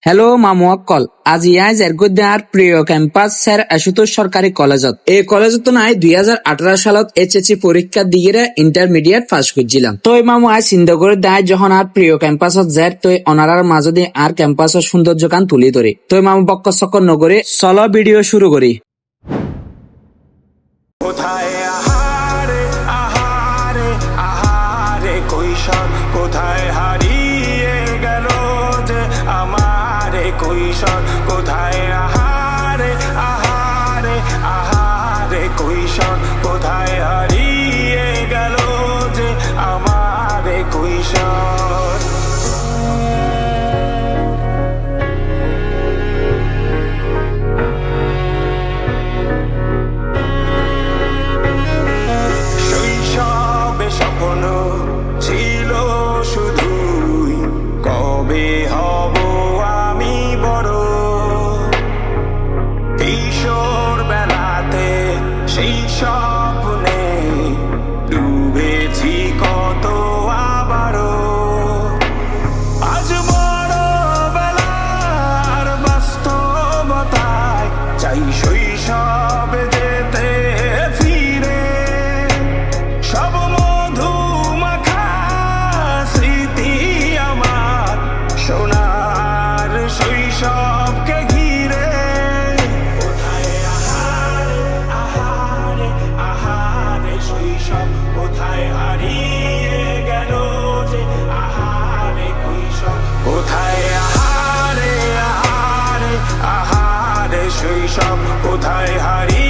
Hello' মামু অকল আজি জেৰগুদাৰ প্ৰিয় কেম্পাছ স্যাৰ আশুতোষ চৰকাৰী কলেজত এই কলেজত নাই 2018 সালত এইচএসসি পরীক্ষা দিয়ে ইন্টারমিডিয়েট পাস করছিলাম তই মামু চিন্তা করে দেয় যখন আর প্রিয় ক্যাম্পাসত যায় তই অনারার মাঝে আর ক্যাম্পাসের সৌন্দর্য কান তুলি ধরে তই মামু বক্কর চক্কর নগরে চলো ভিডিও শুরু করি। কোথায় আহারে আহারে আহারে কৈশোর কোথায় হারিয়ে গেল যে আমার কৈশোর কোথায় আহারে আহারে আহারে কৈশোর কোথায় হারিয়ে গেল যে আমার কৈশোর। স্বপ্ন ছিল শুধুই কবে হব আমি বড়, কিশোর বেলাতে সেই স্বপ্নে ডুবেছি কত আবারও। আজ বড় বেলার বাস্তবতায় চাই শৈশবে যেতে ফিরে, সব সোনার শৈশবকে ঘিরে। কোথায় আহারে আহারে আহারে শৈশব কোথায় হারিয়ে গেল যে আহারে কৈশোর কোথায় আহারে আহারে আহারে শৈশব কোথায় হারিয়ে